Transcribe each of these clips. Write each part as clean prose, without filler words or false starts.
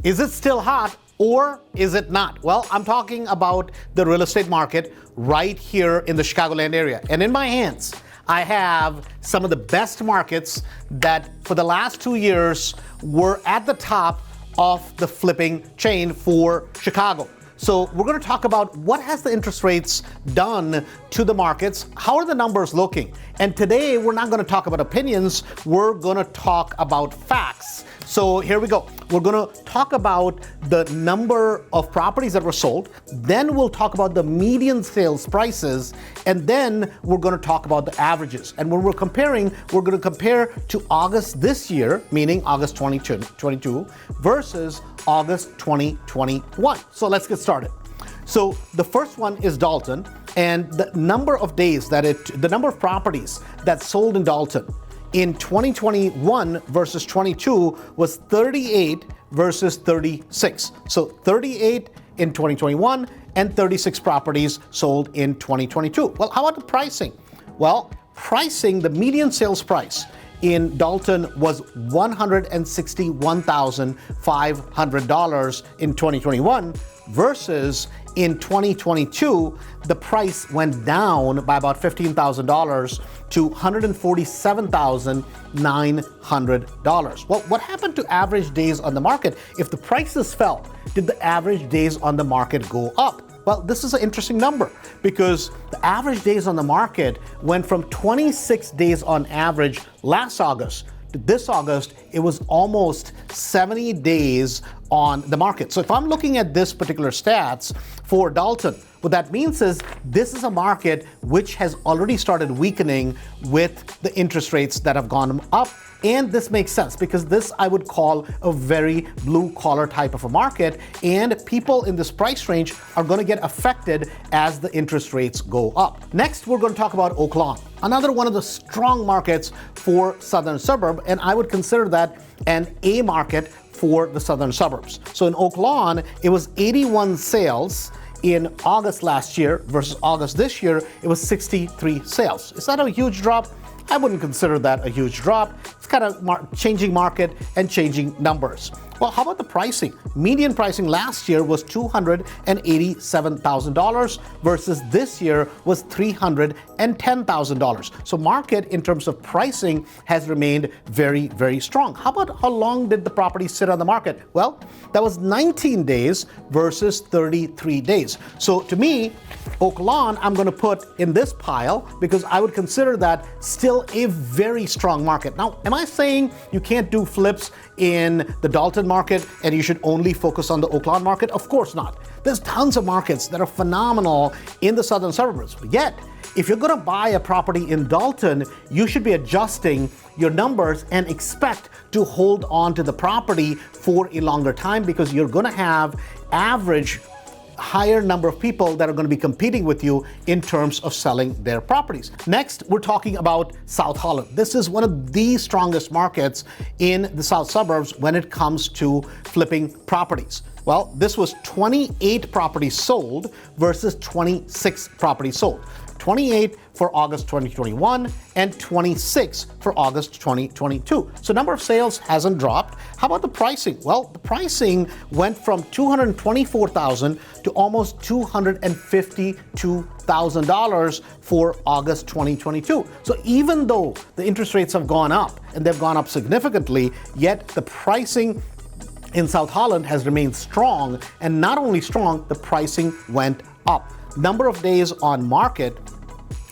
Is it still hot or is it not? Well, I'm talking about the real estate market right here in the Chicagoland area. And in my hands, I have some of the best markets that for the last 2 years were at the top of the flipping chain for Chicago. So we're going to talk about what has the interest rates done to the markets, how are the numbers looking? And today we're not going to talk about opinions, we're going to talk about facts. So here we go. We're going to talk about the number of properties that were sold, then we'll talk about the median sales prices, and then we're going to talk about the averages. And when we're comparing, we're going to compare to August this year, meaning August 2022 versus August 2021. So let's get started. So the first one is Dalton, and the number of days the number of properties that sold in Dalton in 2021 versus 22 was 38 versus 36. So 38 in 2021 and 36 properties sold in 2022. Well, how about the pricing? Well, pricing, the median sales price in Dalton was $161,500 in 2021 versus in 2022, the price went down by about $15,000 to $147,900. Well, what happened to average days on the market? If the prices fell, did the average days on the market go up? Well, this is an interesting number because the average days on the market went from 26 days on average last August to this August, it was almost 70 days on the market. So if I'm looking at this particular stats for Dalton, what that means is this is a market which has already started weakening with the interest rates that have gone up. And this makes sense because this I would call a very blue collar type of a market, and people in this price range are going to get affected as the interest rates go up. Next, we're going to talk about Oak Lawn, another one of the strong markets for southern suburb, and I would consider that an A market for the southern suburbs. So in Oak Lawn, it was 81 sales in August last year versus August this year, it was 63 sales. Is that a huge drop? I wouldn't consider that a huge drop. It's kind of changing market and changing numbers. Well, how about the pricing? Median pricing last year was $287,000 versus this year was $310,000. So market in terms of pricing has remained very, very strong. How about how long did the property sit on the market? Well, that was 19 days versus 33 days. So to me, Oak Lawn, I'm going to put in this pile because I would consider that still a very strong market. Now, am I saying you can't do flips in the Dalton market and you should only focus on the Oak Lawn market? Of course not. There's tons of markets that are phenomenal in the southern suburbs. Yet, if you're going to buy a property in Dalton, you should be adjusting your numbers and expect to hold on to the property for a longer time because you're going to have average higher number of people that are going to be competing with you in terms of selling their properties. Next, we're talking about South Holland. This is one of the strongest markets in the south suburbs when it comes to flipping properties. Well, this was 28 properties sold versus 26 properties sold. 28 for August 2021 and 26 for August 2022. So number of sales hasn't dropped. How about the pricing? Well, the pricing went from $224,000 to almost $252,000 for August 2022. So even though the interest rates have gone up, and they've gone up significantly, yet the pricing in South Holland has remained strong, and not only strong, the pricing went up. Number of days on market,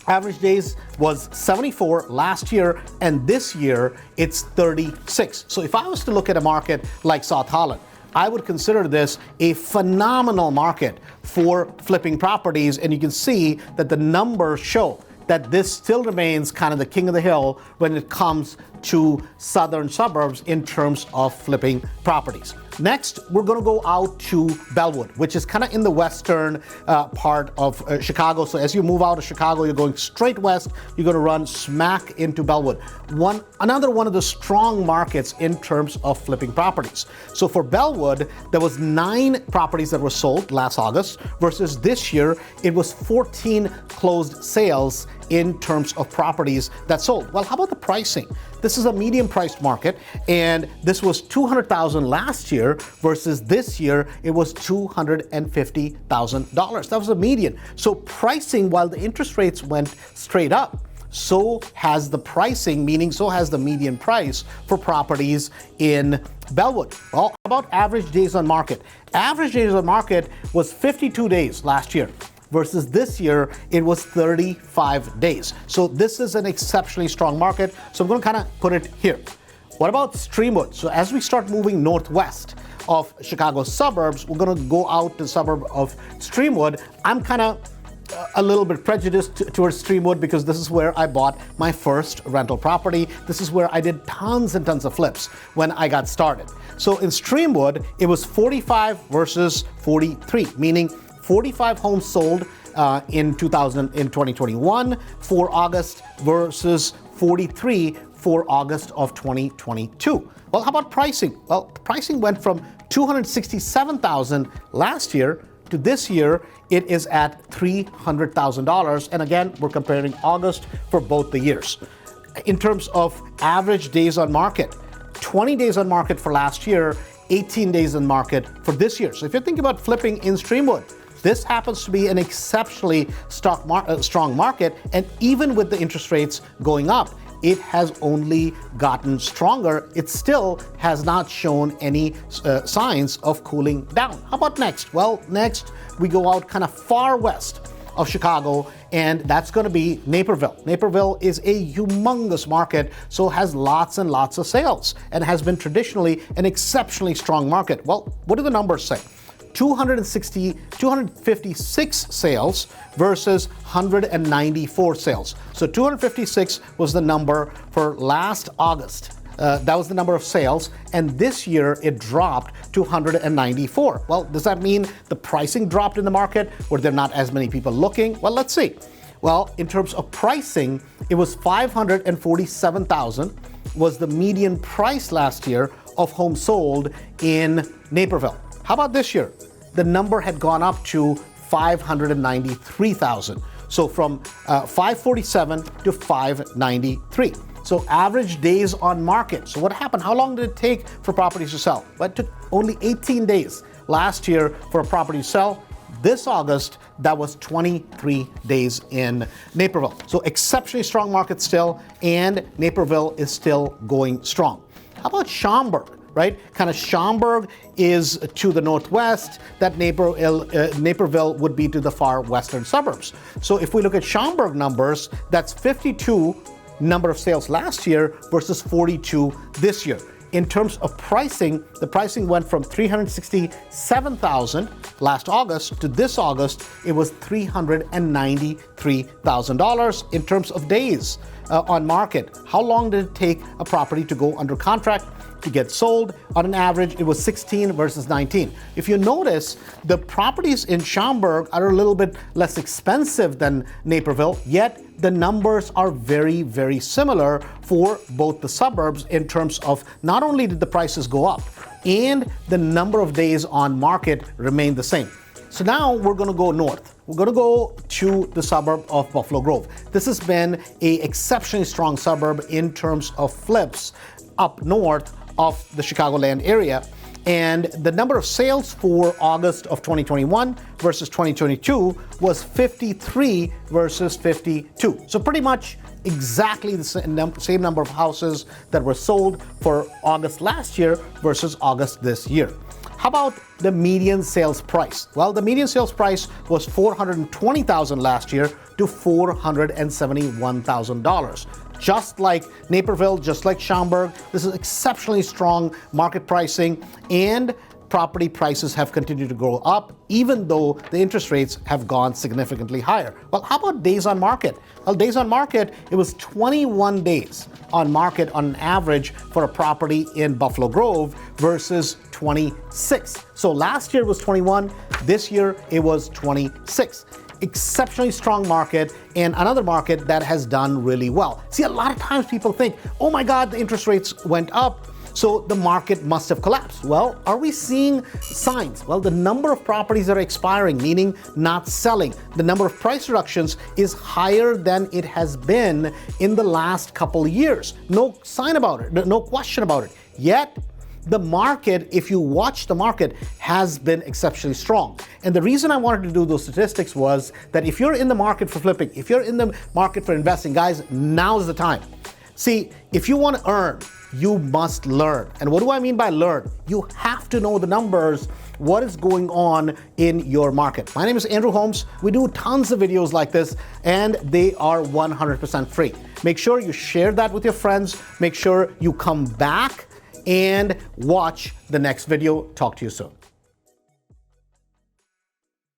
average days was 74 last year, and this year it's 36. So if I was to look at a market like South Holland, I would consider this a phenomenal market for flipping properties, and you can see that the numbers show that this still remains kind of the king of the hill when it comes to southern suburbs in terms of flipping properties. Next, we're going to go out to Bellwood, which is kind of in the western part of Chicago. So as you move out of Chicago, you're going straight west, you're going to run smack into Bellwood. Another one of the strong markets in terms of flipping properties. So for Bellwood, there was 9 properties that were sold last August versus this year, it was 14 closed sales in terms of properties that sold. Well, how about the pricing? this is a medium-priced market, and this was $200,000 last year versus this year it was $250,000. That was a median. So pricing, while the interest rates went straight up, so has the pricing, meaning so has the median price for properties in Bellwood. Well, how about average days on market? Average days on market was 52 days last year versus this year it was 35 days. So this is an exceptionally strong market. So I'm going to kind of put it here. What about Streamwood? So as we start moving northwest of Chicago's suburbs, we're going to go out to the suburb of Streamwood. I'm kind of a little bit prejudiced towards Streamwood because this is where I bought my first rental property. This is where I did tons and tons of flips when I got started. So in Streamwood, it was 45 versus 43, meaning 45 homes sold in 2021 for August versus 43 for August of 2022. Well, how about pricing? Well, pricing went from $267,000 last year to this year, it is at $300,000. And again, we're comparing August for both the years. In terms of average days on market, 20 days on market for last year, 18 days on market for this year. So if you're thinking about flipping in Streamwood, this happens to be an exceptionally strong market. And even with the interest rates going up, it has only gotten stronger. It still has not shown any signs of cooling down. How about next? Well, next we go out kind of far west of Chicago, and that's going to be Naperville. Naperville is a humongous market, so has lots and lots of sales and has been traditionally an exceptionally strong market. Well, what do the numbers say? 256 sales versus 194 sales. So 256 was the number for last August. That was the number of sales, and this year it dropped to 194. Well, does that mean the pricing dropped in the market? Were there not as many people looking? Well, let's see. Well, in terms of pricing, it was $547,000 was the median price last year of homes sold in Naperville. How about this year? The number had gone up to $593,000. So from 547 to 593. So average days on market. So what happened? How long did it take for properties to sell? Well, it took only 18 days last year for a property to sell. This August, that was 23 days in Naperville. So exceptionally strong market still, and Naperville is still going strong. How about Schaumburg? Right? Kind of Schaumburg is to the northwest, that Naperville would be to the far western suburbs. So if we look at Schaumburg numbers, that's 52 number of sales last year versus 42 this year. In terms of pricing, the pricing went from $367,000 last August to this August, it was $393,000. In terms of days on market, how long did it take a property to go under contract to get sold? On an average, it was 16 versus 19. If you notice, the properties in Schaumburg are a little bit less expensive than Naperville, yet the numbers are very, very similar for both the suburbs in terms of not only did the prices go up, and the number of days on market remained the same. So now we're going to go north. We're going to go to the suburb of Buffalo Grove. This has been an exceptionally strong suburb in terms of flips up north of the Chicagoland area. And the number of sales for August of 2021 versus 2022 was 53 versus 52. So pretty much exactly the same number of houses that were sold for August last year versus August this year. How about the median sales price? Well, the median sales price was $420,000 last year to $471,000. Just like Naperville, just like Schaumburg, this is exceptionally strong market pricing, and property prices have continued to go up, even though the interest rates have gone significantly higher. Well, how about days on market? Well, days on market, it was 21 days on market on an average for a property in Buffalo Grove versus 26. So last year was 21, this year it was 26. Exceptionally strong market, and another market that has done really well. See, a lot of times people think, oh my God, the interest rates went up, So the market must have collapsed. Well, are we seeing signs? Well, the number of properties that are expiring, meaning not selling, the number of price reductions is higher than it has been in the last couple of years. No sign about it, no question about it. Yet, the market, if you watch the market, has been exceptionally strong. And the reason I wanted to do those statistics was that if you're in the market for flipping, if you're in the market for investing, guys, now's the time. See, if you want to earn, you must learn. And what do I mean by learn? You have to know the numbers, what is going on in your market. My name is Andrew Holmes. We do tons of videos like this, and they are 100% free. Make sure you share that with your friends. Make sure you come back and watch the next video. Talk to you soon.